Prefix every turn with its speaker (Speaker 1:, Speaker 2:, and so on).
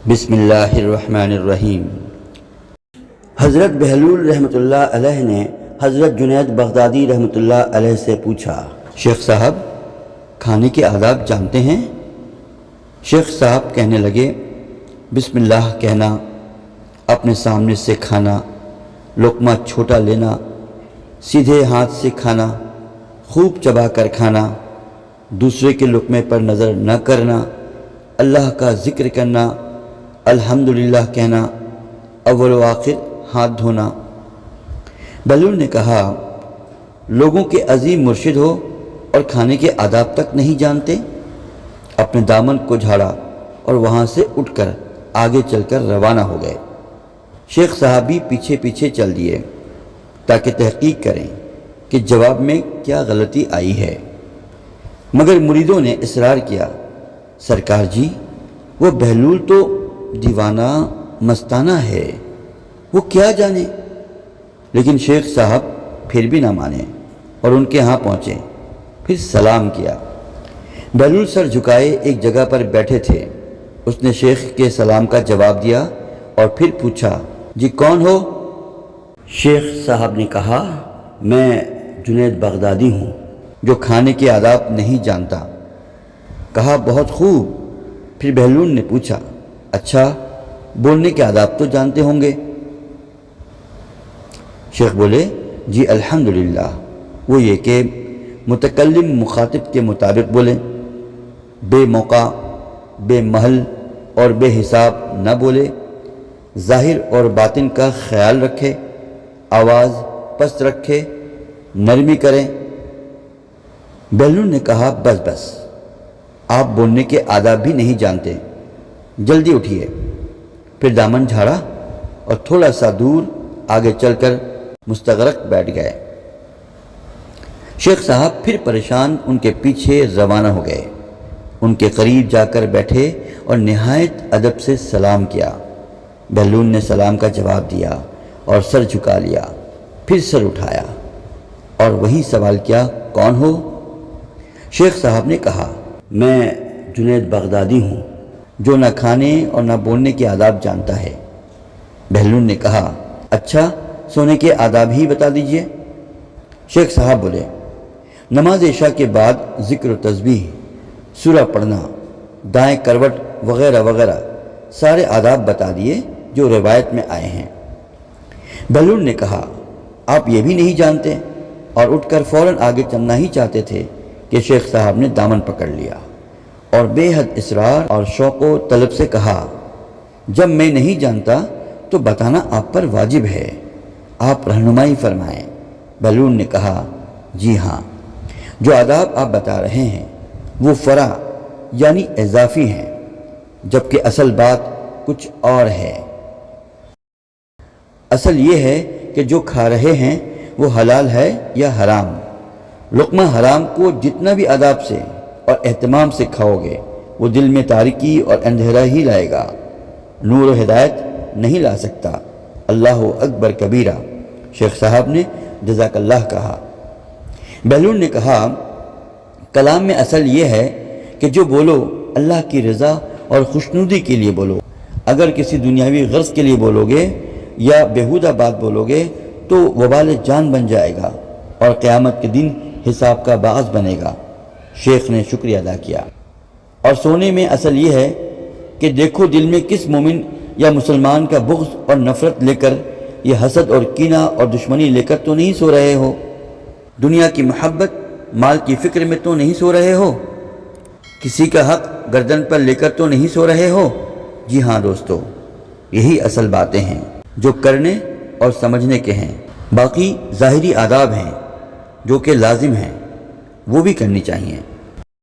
Speaker 1: بسم اللہ الرحمن الرحیم۔ حضرت بہلول رحمۃ اللہ علیہ نے حضرت جنید بغدادی رحمۃ اللہ علیہ سے پوچھا، شیخ صاحب کھانے کے آداب جانتے ہیں؟ شیخ صاحب کہنے لگے، بسم اللہ کہنا، اپنے سامنے سے کھانا، لقمہ چھوٹا لینا، سیدھے ہاتھ سے کھانا، خوب چبا کر کھانا، دوسرے کے لقمے پر نظر نہ کرنا، اللہ کا ذکر کرنا، الحمدللہ کہنا، اول و آخر ہاتھ دھونا۔ بہلول نے کہا، لوگوں کے عظیم مرشد ہو اور کھانے کے آداب تک نہیں جانتے؟ اپنے دامن کو جھاڑا اور وہاں سے اٹھ کر آگے چل کر روانہ ہو گئے۔ شیخ صاحب بھی پیچھے پیچھے چل دیے تاکہ تحقیق کریں کہ جواب میں کیا غلطی آئی ہے، مگر مریدوں نے اصرار کیا، سرکار جی وہ بہلول تو دیوانہ مستانہ ہے، وہ کیا جانے؟ لیکن شیخ صاحب پھر بھی نہ مانے اور ان کے ہاں پہنچے، پھر سلام کیا۔ بہلول سر جھکائے ایک جگہ پر بیٹھے تھے۔ اس نے شیخ کے سلام کا جواب دیا اور پھر پوچھا، جی کون ہو؟ شیخ صاحب نے کہا، میں جنید بغدادی ہوں جو کھانے کے آداب نہیں جانتا۔ کہا، بہت خوب۔ پھر بہلول نے پوچھا، اچھا بولنے کے آداب تو جانتے ہوں گے؟ شیخ بولے، جی الحمدللہ، وہ یہ کہ متکلم مخاطب کے مطابق بولے، بے موقع، بے محل اور بے حساب نہ بولے، ظاہر اور باطن کا خیال رکھے، آواز پست رکھے، نرمی کریں۔ بہلول نے کہا، بس آپ بولنے کے آداب بھی نہیں جانتے، جلدی اٹھیے۔ پھر دامن جھاڑا اور تھوڑا سا دور آگے چل کر مستغرق بیٹھ گئے۔ شیخ صاحب پھر پریشان ان کے پیچھے روانہ ہو گئے، ان کے قریب جا کر بیٹھے اور نہایت ادب سے سلام کیا۔ بہلول نے سلام کا جواب دیا اور سر جھکا لیا، پھر سر اٹھایا اور وہی سوال کیا، کون ہو؟ شیخ صاحب نے کہا، میں جنید بغدادی ہوں جو نہ کھانے اور نہ بولنے کے آداب جانتا ہے۔ بہلول نے کہا، اچھا سونے کے آداب ہی بتا دیجئے۔ شیخ صاحب بولے، نماز عشاء کے بعد ذکر و تسبیح، سورہ پڑھنا، دائیں کروٹ وغیرہ وغیرہ سارے آداب بتا دیے جو روایت میں آئے ہیں۔ بہلول نے کہا، آپ یہ بھی نہیں جانتے؟ اور اٹھ کر فوراً آگے چلنا ہی چاہتے تھے کہ شیخ صاحب نے دامن پکڑ لیا اور بے حد اصرار اور شوق و طلب سے کہا، جب میں نہیں جانتا تو بتانا آپ پر واجب ہے، آپ رہنمائی فرمائیں۔ بہلول نے کہا، جی ہاں، جو آداب آپ بتا رہے ہیں وہ فرع یعنی اضافی ہیں، جبکہ اصل بات کچھ اور ہے۔ اصل یہ ہے کہ جو کھا رہے ہیں وہ حلال ہے یا حرام۔ لقمہ حرام کو جتنا بھی آداب سے اور اہتمام سے کھاؤ گے وہ دل میں تاریکی اور اندھیرا ہی لائے گا، نور و ہدایت نہیں لا سکتا۔ اللہ اکبر کبیرہ، شیخ صاحب نے جزاک اللہ کہا۔ بہلول نے کہا، کلام میں اصل یہ ہے کہ جو بولو اللہ کی رضا اور خوشنودی کے لیے بولو۔ اگر کسی دنیاوی غرض کے لیے بولو گے یا بیہودہ بات بولو گے تو وبال جان بن جائے گا اور قیامت کے دن حساب کا باعث بنے گا۔ شیخ نے شکریہ ادا کیا۔ اور سونے میں اصل یہ ہے کہ دیکھو دل میں کس مومن یا مسلمان کا بغض اور نفرت لے کر، یہ حسد اور کینہ اور دشمنی لے کر تو نہیں سو رہے ہو؟ دنیا کی محبت، مال کی فکر میں تو نہیں سو رہے ہو؟ کسی کا حق گردن پر لے کر تو نہیں سو رہے ہو؟ جی ہاں دوستو، یہی اصل باتیں ہیں جو کرنے اور سمجھنے کے ہیں۔ باقی ظاہری آداب ہیں جو کہ لازم ہیں، وہ بھی کرنی چاہیے۔